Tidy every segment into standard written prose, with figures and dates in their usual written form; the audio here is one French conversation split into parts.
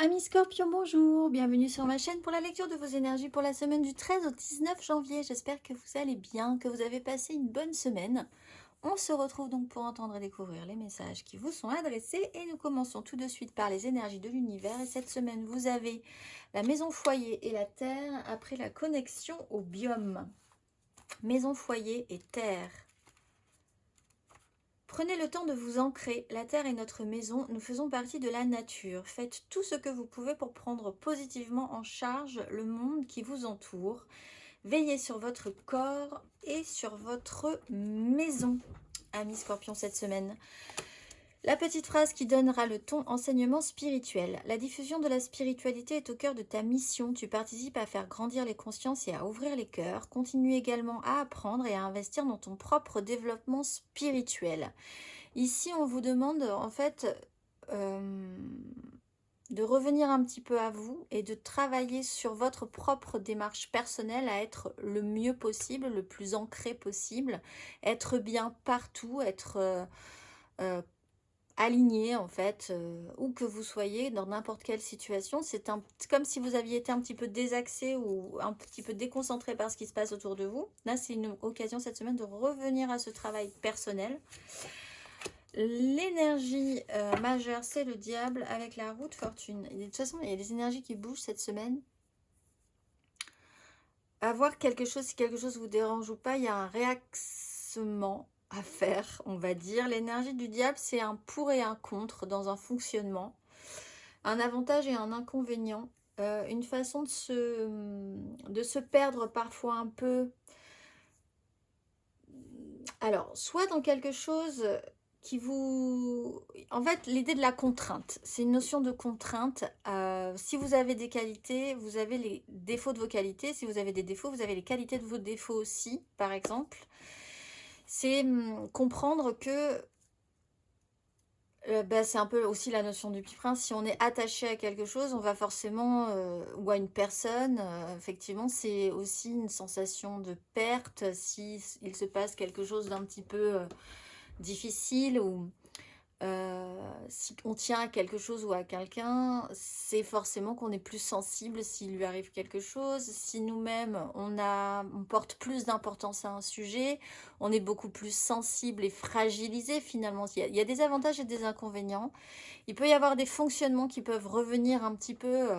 Amis Scorpion, bonjour, bienvenue sur ma chaîne pour la lecture de vos énergies pour la semaine du 13 au 19 janvier. J'espère que vous allez bien, que vous avez passé une bonne semaine. On se retrouve donc pour entendre et découvrir les messages qui vous sont adressés et nous commençons tout de suite par les énergies de l'univers. Et cette semaine, vous avez la maison foyer et la terre après la connexion au biome. Maison foyer et terre. Prenez le temps de vous ancrer, la terre est notre maison, nous faisons partie de la nature. Faites tout ce que vous pouvez pour prendre positivement en charge le monde qui vous entoure. Veillez sur votre corps et sur votre maison, amis Scorpion, cette semaine. La petite phrase qui donnera le ton enseignement spirituel. La diffusion de la spiritualité est au cœur de ta mission. Tu participes à faire grandir les consciences et à ouvrir les cœurs. Continue également à apprendre et à investir dans ton propre développement spirituel. Ici, on vous demande en fait de revenir un petit peu à vous et de travailler sur votre propre démarche personnelle à être le mieux possible, le plus ancré possible, être bien partout, être aligné en fait, où que vous soyez, dans n'importe quelle situation. C'est comme si vous aviez été un petit peu désaxé ou un petit peu déconcentré par ce qui se passe autour de vous. Là, c'est une occasion cette semaine de revenir à ce travail personnel. L'énergie majeure, c'est le diable avec la roue de fortune. Et de toute façon, il y a des énergies qui bougent cette semaine. À voir quelque chose, si quelque chose vous dérange ou pas, il y a un réaxement à faire, on va dire. L'énergie du diable, c'est un pour et un contre dans un fonctionnement. Un avantage et un inconvénient. Une façon de se perdre parfois un peu. Alors, soit dans quelque chose qui vous... En fait, l'idée de la contrainte, c'est une notion de contrainte. Si vous avez des qualités, vous avez les défauts de vos qualités. Si vous avez des défauts, vous avez les qualités de vos défauts aussi, par exemple. C'est comprendre que c'est un peu aussi la notion du prince. Si on est attaché à quelque chose, on va forcément, ou à une personne, effectivement, c'est aussi une sensation de perte. Si il se passe quelque chose d'un petit peu difficile ou si on tient à quelque chose ou à quelqu'un, c'est forcément qu'on est plus sensible s'il lui arrive quelque chose. Si nous-mêmes, on porte plus d'importance à un sujet, on est beaucoup plus sensible et fragilisé finalement. Il y a des avantages et des inconvénients. Il peut y avoir des fonctionnements qui peuvent revenir un petit peu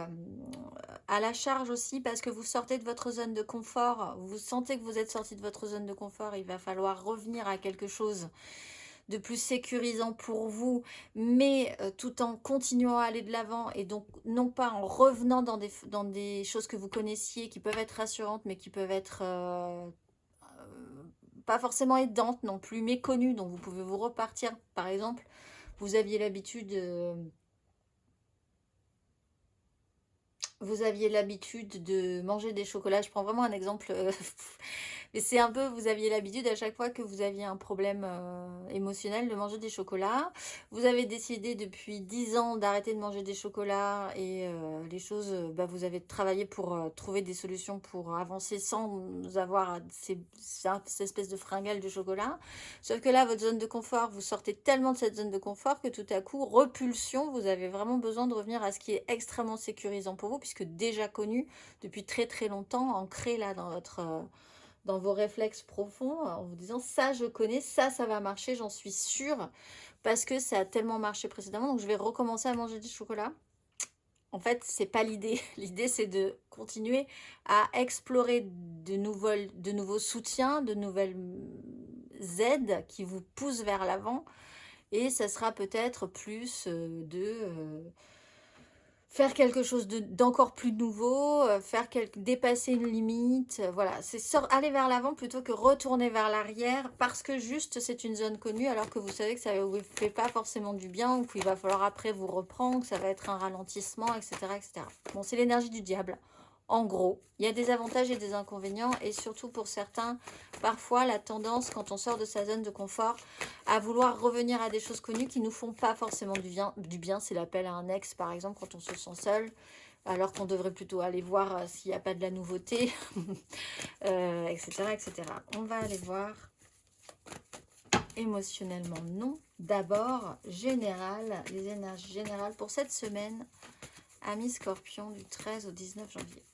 à la charge aussi parce que vous sortez de votre zone de confort. Vous sentez que vous êtes sorti de votre zone de confort. Il va falloir revenir à quelque chose de plus sécurisant pour vous, mais tout en continuant à aller de l'avant et donc non pas en revenant dans des choses que vous connaissiez qui peuvent être rassurantes mais qui peuvent être pas forcément aidantes non plus, méconnues, donc vous pouvez vous repartir. Par exemple, vous aviez l'habitude de manger des chocolats. Je prends vraiment un exemple, mais c'est un peu, vous aviez l'habitude à chaque fois que vous aviez un problème émotionnel de manger des chocolats. Vous avez décidé depuis 10 ans d'arrêter de manger des chocolats et les choses, vous avez travaillé pour trouver des solutions pour avancer sans avoir ces espèces de fringales de chocolat. Sauf que là, votre zone de confort, vous sortez tellement de cette zone de confort que tout à coup, repulsion, vous avez vraiment besoin de revenir à ce qui est extrêmement sécurisant pour vous, puisque déjà connu depuis très très longtemps, ancré là dans vos réflexes profonds, en vous disant ça je connais, ça va marcher, j'en suis sûre, parce que ça a tellement marché précédemment, donc je vais recommencer à manger du chocolat. En fait, c'est pas l'idée. L'idée, c'est de continuer à explorer de nouveaux soutiens, de nouvelles aides qui vous poussent vers l'avant. Et ça sera peut-être plus faire quelque chose d'encore plus nouveau, dépasser une limite. Voilà, c'est aller vers l'avant plutôt que retourner vers l'arrière parce que juste c'est une zone connue alors que vous savez que ça ne vous fait pas forcément du bien ou qu'il va falloir après vous reprendre, que ça va être un ralentissement, etc. etc. Bon, c'est l'énergie du diable. En gros, il y a des avantages et des inconvénients et surtout pour certains, parfois la tendance quand on sort de sa zone de confort à vouloir revenir à des choses connues qui nous font pas forcément du bien. C'est l'appel à un ex par exemple quand on se sent seul alors qu'on devrait plutôt aller voir s'il n'y a pas de la nouveauté, etc., etc. On va aller voir émotionnellement non. D'abord, général, les énergies générales pour cette semaine Amis Scorpion du 13 au 19 janvier.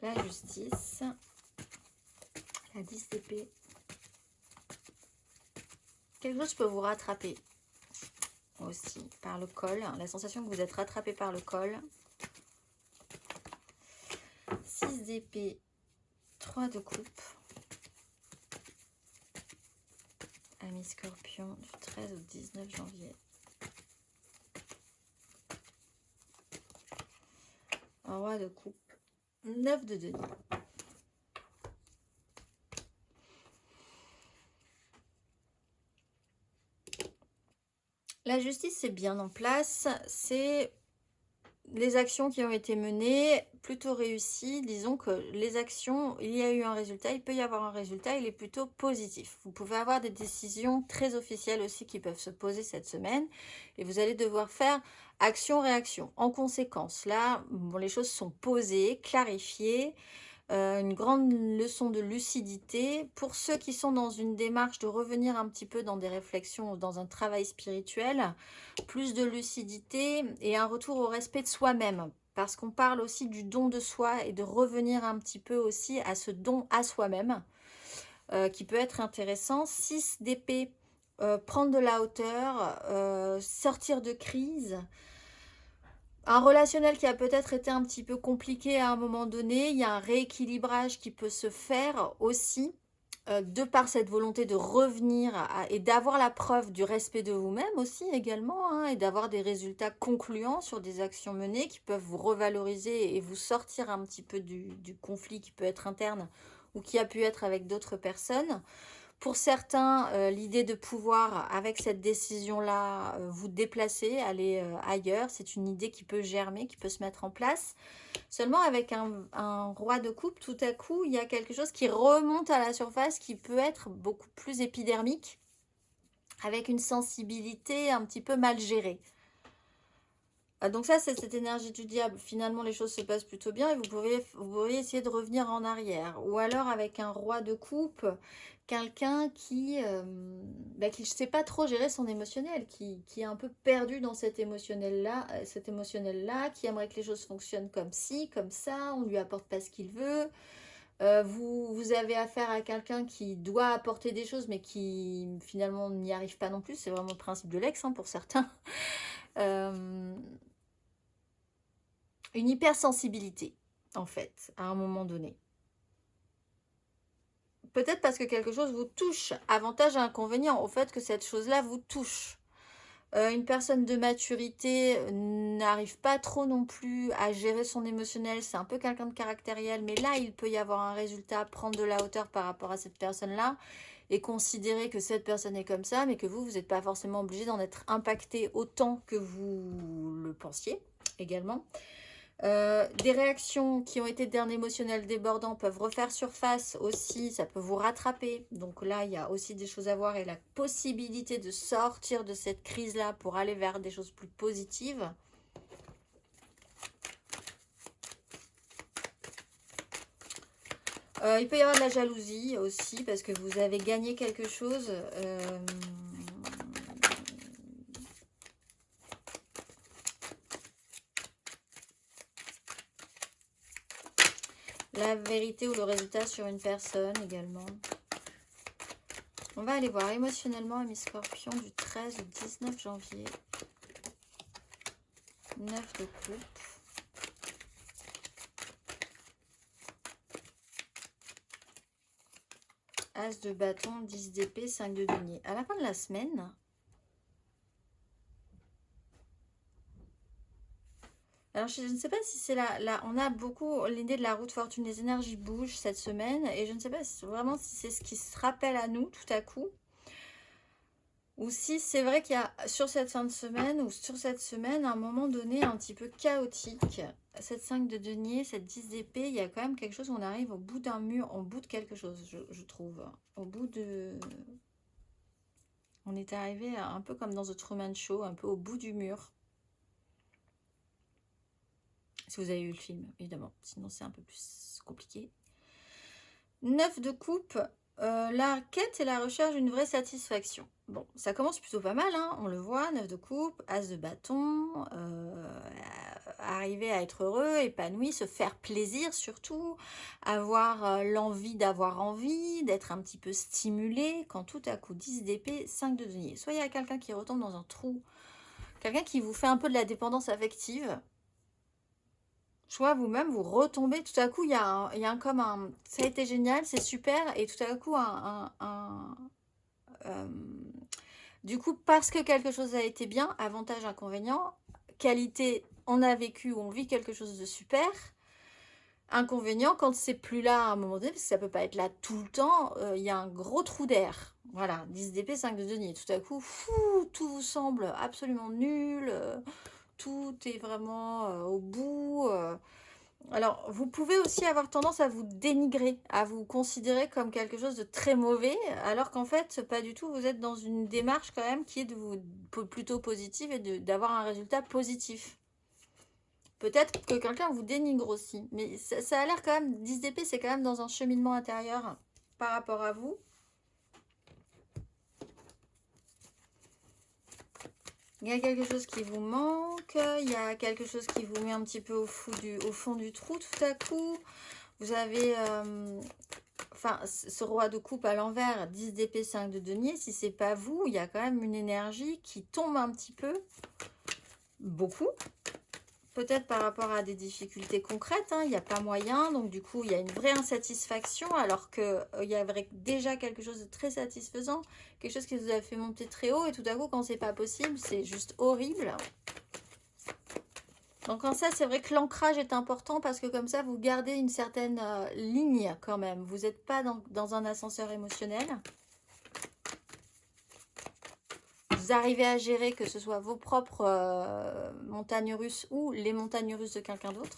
La justice. La 10 d'épée. Quelque chose peut vous rattraper aussi par le col. La sensation que vous êtes rattrapé par le col. 6 d'épée. 3 de coupe. Amis Scorpion du 13 au 19 janvier. Un roi de coupe. 9 de denier. La justice, c'est bien en place. C'est les actions qui ont été menées, plutôt réussies. Disons que les actions, il y a eu un résultat, il peut y avoir un résultat, il est plutôt positif. Vous pouvez avoir des décisions très officielles aussi qui peuvent se poser cette semaine. Et vous allez devoir faire action-réaction. En conséquence, là, bon, les choses sont posées, clarifiées. Une grande leçon de lucidité. Pour ceux qui sont dans une démarche de revenir un petit peu dans des réflexions ou dans un travail spirituel, plus de lucidité et un retour au respect de soi-même. Parce qu'on parle aussi du don de soi et de revenir un petit peu aussi à ce don à soi-même, qui peut être intéressant. 6 d'épée, prendre de la hauteur, sortir de crise. Un relationnel qui a peut-être été un petit peu compliqué à un moment donné, il y a un rééquilibrage qui peut se faire aussi, de par cette volonté de revenir et d'avoir la preuve du respect de vous-même aussi également, hein, et d'avoir des résultats concluants sur des actions menées qui peuvent vous revaloriser et vous sortir un petit peu du conflit qui peut être interne ou qui a pu être avec d'autres personnes. Pour certains, l'idée de pouvoir, avec cette décision-là, vous déplacer, aller ailleurs, c'est une idée qui peut germer, qui peut se mettre en place. Seulement, avec un roi de coupe, tout à coup, il y a quelque chose qui remonte à la surface, qui peut être beaucoup plus épidermique, avec une sensibilité un petit peu mal gérée. Donc ça, c'est cette énergie du diable. Finalement, les choses se passent plutôt bien et vous pourriez essayer de revenir en arrière. Ou alors avec un roi de coupe, quelqu'un qui ne sait pas trop gérer son émotionnel, qui est un peu perdu dans cet émotionnel-là, qui aimerait que les choses fonctionnent comme ci, comme ça, on ne lui apporte pas ce qu'il veut. Vous avez affaire à quelqu'un qui doit apporter des choses, mais qui finalement n'y arrive pas non plus. C'est vraiment le principe de l'ex, hein, pour certains. Une hypersensibilité, en fait, à un moment donné. Peut-être parce que quelque chose vous touche. Avantage et inconvénient au fait que cette chose-là vous touche. Une personne de maturité n'arrive pas trop non plus à gérer son émotionnel. C'est un peu quelqu'un de caractériel. Mais là, il peut y avoir un résultat, prendre de la hauteur par rapport à cette personne-là. Et considérer que cette personne est comme ça, mais que vous n'êtes pas forcément obligé d'en être impacté autant que vous le pensiez également. Des réactions qui ont été d'un émotionnel débordant peuvent refaire surface aussi, ça peut vous rattraper. Donc là, il y a aussi des choses à voir et la possibilité de sortir de cette crise-là pour aller vers des choses plus positives. Il peut y avoir de la jalousie aussi parce que vous avez gagné quelque chose. La vérité ou le résultat sur une personne également. On va aller voir émotionnellement Amis Scorpion du 13 au 19 janvier. 9 de coupe. As de bâton, 10 d'épée, 5 de denier. À la fin de la semaine, alors je ne sais pas si c'est là, on a beaucoup l'idée de la roue de fortune, les énergies bougent cette semaine et je ne sais pas vraiment si c'est ce qui se rappelle à nous tout à coup ou si c'est vrai qu'il y a sur cette fin de semaine ou sur cette semaine à un moment donné un petit peu chaotique. Cette 5 de denier, cette 10 d'épée, il y a quand même quelque chose où on arrive au bout d'un mur, au bout de quelque chose, je trouve. Au bout de... On est arrivé un peu comme dans The Truman Show, un peu au bout du mur. Si vous avez eu le film, évidemment. Sinon, c'est un peu plus compliqué. 9 de coupe, la quête et la recherche d'une vraie satisfaction. Bon, ça commence plutôt pas mal, hein, on le voit, 9 de coupe, as de bâton, arriver à être heureux, épanoui, se faire plaisir surtout, avoir l'envie d'avoir envie, d'être un petit peu stimulé, quand tout à coup 10 d'épée, 5 de denier. Soit il y a quelqu'un qui retombe dans un trou, quelqu'un qui vous fait un peu de la dépendance affective, soit vous-même, vous retombez, tout à coup, il y a comme un... Ça a été génial, c'est super, et tout à coup, du coup, parce que quelque chose a été bien, avantage, inconvénient, qualité, on a vécu, on vit quelque chose de super, inconvénient, quand c'est plus là à un moment donné, parce que ça peut pas être là tout le temps, il y a un gros trou d'air. Voilà, 10 d'épée, 5 de denier. Tout à coup, tout vous semble absolument nul, tout est vraiment au bout. Alors, vous pouvez aussi avoir tendance à vous dénigrer, à vous considérer comme quelque chose de très mauvais, alors qu'en fait, pas du tout. Vous êtes dans une démarche quand même qui est de vous plutôt positive et d'avoir un résultat positif. Peut-être que quelqu'un vous dénigre aussi, mais ça a l'air quand même, 10 d'épée, c'est quand même dans un cheminement intérieur par rapport à vous. Il y a quelque chose qui vous manque, il y a quelque chose qui vous met un petit peu au fond du trou tout à coup. Vous avez, enfin, ce roi de coupe à l'envers, 10 d'épée, 5 de denier. Si c'est pas vous, il y a quand même une énergie qui tombe un petit peu, beaucoup. Peut-être par rapport à des difficultés concrètes, hein, il n'y a pas moyen. Donc du coup, il y a une vraie insatisfaction alors qu'il y avait déjà quelque chose de très satisfaisant, quelque chose qui vous a fait monter très haut. Et tout à coup, quand c'est pas possible, c'est juste horrible. Donc en ça, c'est vrai que l'ancrage est important parce que comme ça, vous gardez une certaine ligne quand même. Vous n'êtes pas dans un ascenseur émotionnel. Vous arrivez à gérer que ce soit vos propres montagnes russes ou les montagnes russes de quelqu'un d'autre.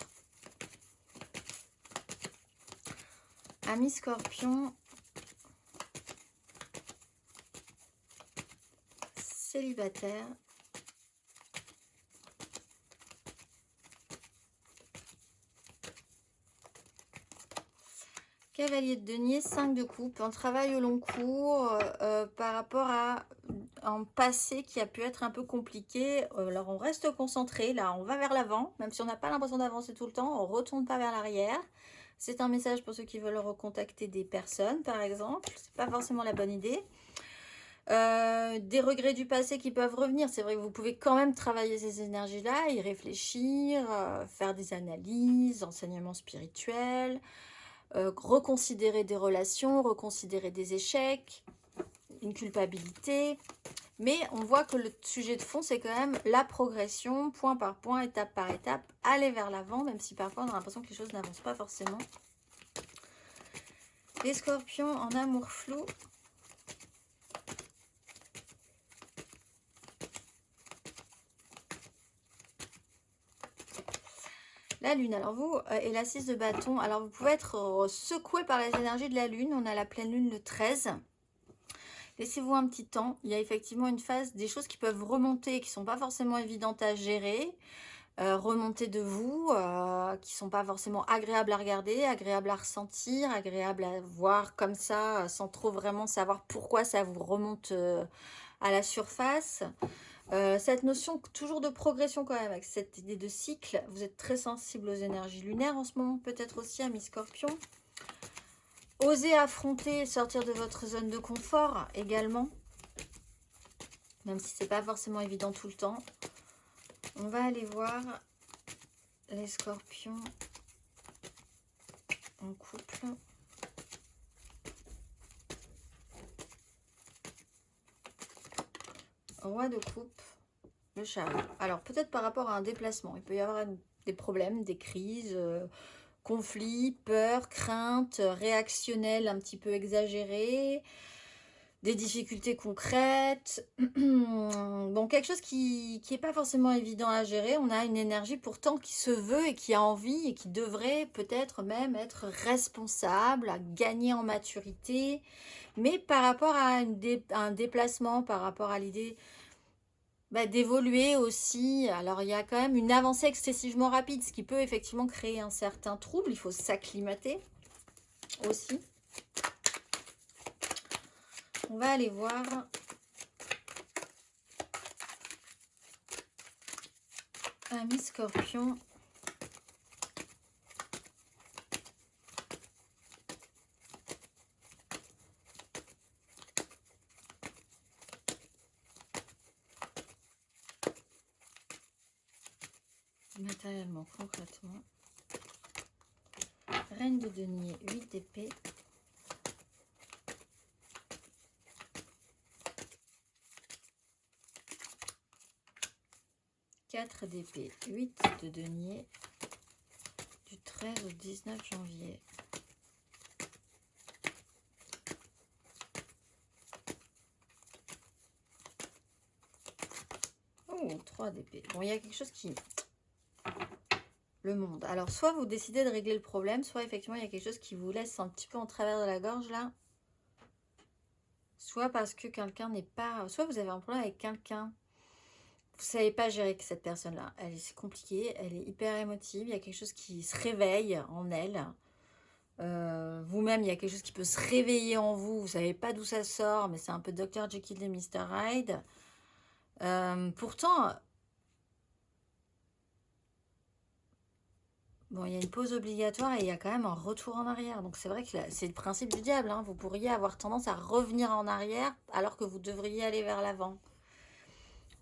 Ami Scorpion. Célibataire. Cavalier de denier, 5 de coupe, un travail au long cours par rapport à un passé qui a pu être un peu compliqué. Alors on reste concentré, là on va vers l'avant, même si on n'a pas l'impression d'avancer tout le temps, on ne retourne pas vers l'arrière. C'est un message pour ceux qui veulent recontacter des personnes par exemple, c'est pas forcément la bonne idée. Des regrets du passé qui peuvent revenir, c'est vrai que vous pouvez quand même travailler ces énergies-là, y réfléchir, faire des analyses, enseignements spirituels, reconsidérer des relations, reconsidérer des échecs, une culpabilité. Mais on voit que le sujet de fond, c'est quand même la progression, point par point, étape par étape, aller vers l'avant, même si parfois on a l'impression que les choses n'avancent pas forcément. Les scorpions en amour flou. La lune, alors vous, et la 6 de bâton, alors vous pouvez être secoué par les énergies de la lune, on a la pleine lune le 13. Laissez-vous un petit temps, il y a effectivement une phase, des choses qui peuvent remonter, qui ne sont pas forcément évidentes à gérer, remonter de vous, qui ne sont pas forcément agréables à regarder, agréables à ressentir, agréables à voir comme ça, sans trop vraiment savoir pourquoi ça vous remonte à la surface. Cette notion toujours de progression quand même, avec cette idée de cycle, vous êtes très sensible aux énergies lunaires en ce moment, peut-être aussi, amis Scorpion. Osez affronter, sortir de votre zone de confort également, même si c'est pas forcément évident tout le temps. On va aller voir les Scorpions en couple. Roi de coupe, le chariot. Alors peut-être par rapport à un déplacement, il peut y avoir des problèmes, des crises, conflits, peurs, craintes, réactionnels un petit peu exagérés, des difficultés concrètes. Bon, quelque chose qui n'est pas forcément évident à gérer. On a une énergie pourtant qui se veut et qui a envie et qui devrait peut-être même être responsable, à gagner en maturité. Mais par rapport à un déplacement, par rapport à l'idée d'évoluer aussi. Alors, il y a quand même une avancée excessivement rapide, ce qui peut effectivement créer un certain trouble. Il faut s'acclimater aussi. On va aller voir Amis Scorpion. Matériellement, concrètement. Reine de denier, 8 d'épée. Quatre d'épée, 8 de denier, du 13 au 19 janvier. Oh, 3 d'épée. Bon, il y a quelque chose qui... Le monde. Alors, soit vous décidez de régler le problème, soit effectivement, il y a quelque chose qui vous laisse un petit peu en travers de la gorge, là. Soit parce que quelqu'un n'est pas... Soit vous avez un problème avec quelqu'un. Vous ne savez pas gérer cette personne-là. C'est compliqué, elle est hyper émotive. Il y a quelque chose qui se réveille en elle. Vous-même, il y a quelque chose qui peut se réveiller en vous. Vous ne savez pas d'où ça sort, mais c'est un peu Dr. Jekyll et Mr. Hyde. Pourtant... Bon, il y a une pause obligatoire et il y a quand même un retour en arrière. Donc, c'est vrai que c'est le principe du diable. Hein. Vous pourriez avoir tendance à revenir en arrière alors que vous devriez aller vers l'avant.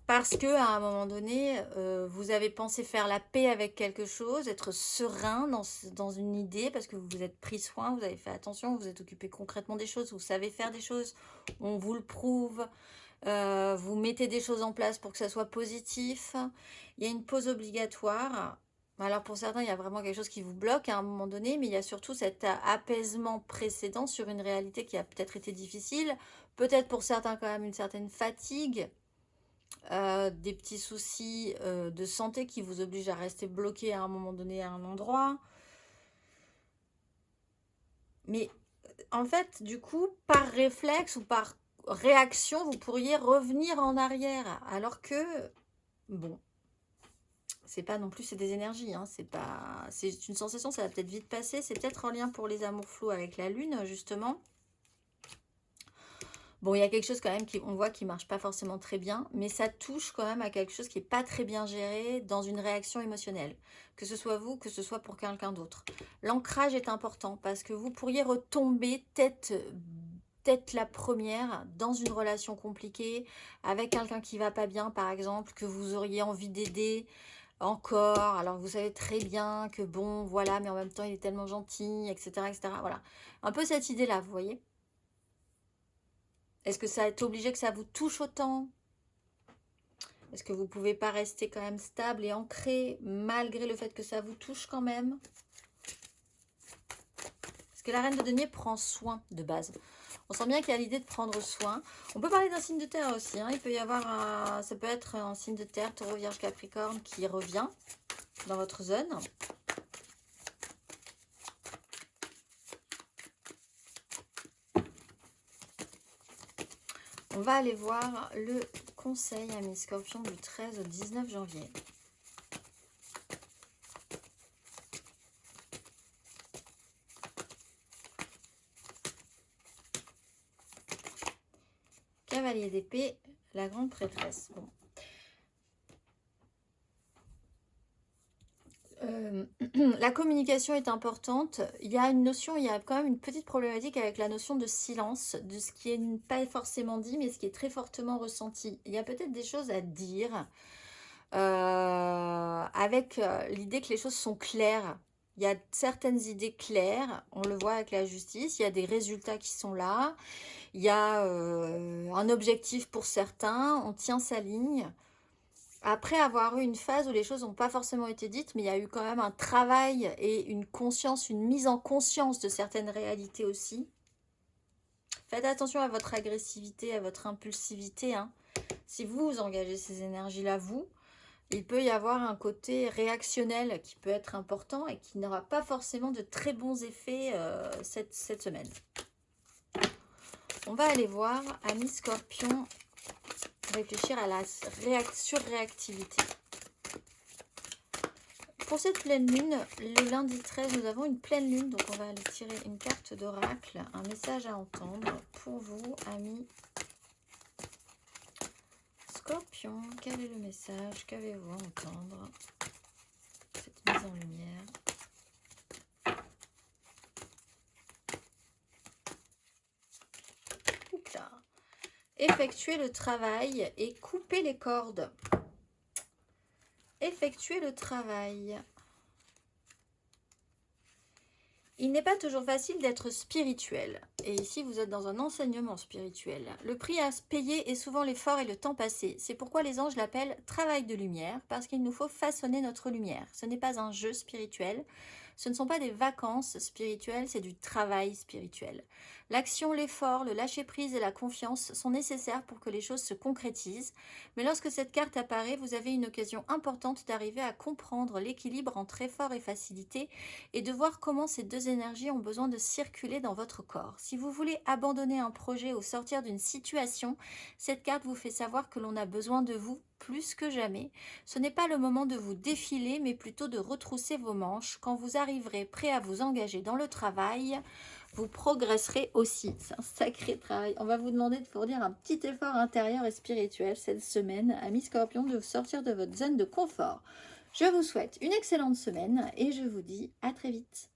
Parce que à un moment donné, vous avez pensé faire la paix avec quelque chose, être serein dans une idée, parce que vous vous êtes pris soin, vous avez fait attention, vous vous êtes occupé concrètement des choses, vous savez faire des choses, on vous le prouve, vous mettez des choses en place pour que ça soit positif. Il y a une pause obligatoire. Alors pour certains, il y a vraiment quelque chose qui vous bloque à un moment donné, mais il y a surtout cet apaisement précédent sur une réalité qui a peut-être été difficile, peut-être pour certains quand même une certaine fatigue, des petits soucis de santé qui vous obligent à rester bloqué à un moment donné à un endroit. Mais en fait, du coup, par réflexe ou par réaction, vous pourriez revenir en arrière. Alors que, bon, c'est pas non plus, c'est des énergies, hein, c'est une sensation, ça va peut-être vite passer. C'est peut-être en lien pour les amours flous avec la lune, justement. Bon, il y a quelque chose quand même on voit qui marche pas forcément très bien, mais ça touche quand même à quelque chose qui n'est pas très bien géré dans une réaction émotionnelle. Que ce soit vous, que ce soit pour quelqu'un d'autre. L'ancrage est important parce que vous pourriez retomber tête la première dans une relation compliquée avec quelqu'un qui va pas bien, par exemple, que vous auriez envie d'aider encore, alors vous savez très bien que bon, voilà, mais en même temps, il est tellement gentil, etc., etc. Voilà. Un peu cette idée-là, vous voyez ? Est-ce que ça est obligé que ça vous touche autant? Est-ce que vous ne pouvez pas rester quand même stable et ancré malgré le fait que ça vous touche quand même? Parce que la reine de denier prend soin de base. On sent bien qu'il y a l'idée de prendre soin. On peut parler d'un signe de terre aussi. Hein. Il peut y avoir, ça peut être un signe de terre, taureau, vierge, capricorne qui revient dans votre zone. On va aller voir le conseil à mes scorpions du 13 au 19 janvier. Cavalier d'épée, la grande prêtresse. Bon. La communication est importante. Il y a une notion, il y a quand même une petite problématique avec la notion de silence, de ce qui n'est pas forcément dit, mais ce qui est très fortement ressenti. Il y a peut-être des choses à dire avec l'idée que les choses sont claires. Il y a certaines idées claires, on le voit avec la justice, il y a des résultats qui sont là, il y a un objectif pour certains, on tient sa ligne. Après avoir eu une phase où les choses n'ont pas forcément été dites, mais il y a eu quand même un travail et une conscience, une mise en conscience de certaines réalités aussi. Faites attention à votre agressivité, à votre impulsivité. Hein. Si vous engagez ces énergies-là, il peut y avoir un côté réactionnel qui peut être important et qui n'aura pas forcément de très bons effets cette semaine. On va aller voir, amis Scorpion, réfléchir à la surréactivité. Pour cette pleine lune, le lundi 13, nous avons une pleine lune. Donc, on va aller tirer une carte d'oracle. Un message à entendre pour vous, amis Scorpion. Quel est le message? Qu'avez-vous à entendre? Cette mise en lumière. Là. Effectuer le travail et couper les cordes. Effectuer le travail. Il n'est pas toujours facile d'être spirituel. Et ici, vous êtes dans un enseignement spirituel. Le prix à payer est souvent l'effort et le temps passé. C'est pourquoi les anges l'appellent travail de lumière, parce qu'il nous faut façonner notre lumière. Ce n'est pas un jeu spirituel. Ce ne sont pas des vacances spirituelles, c'est du travail spirituel. L'action, l'effort, le lâcher-prise et la confiance sont nécessaires pour que les choses se concrétisent. Mais lorsque cette carte apparaît, vous avez une occasion importante d'arriver à comprendre l'équilibre entre effort et facilité et de voir comment ces deux énergies ont besoin de circuler dans votre corps. Si vous voulez abandonner un projet ou sortir d'une situation, cette carte vous fait savoir que l'on a besoin de vous plus que jamais. Ce n'est pas le moment de vous défiler, mais plutôt de retrousser vos manches. Quand vous arriverez prêt à vous engager dans le travail, vous progresserez aussi. C'est un sacré travail. On va vous demander de fournir un petit effort intérieur et spirituel cette semaine, amis Scorpion, de sortir de votre zone de confort. Je vous souhaite une excellente semaine et je vous dis à très vite.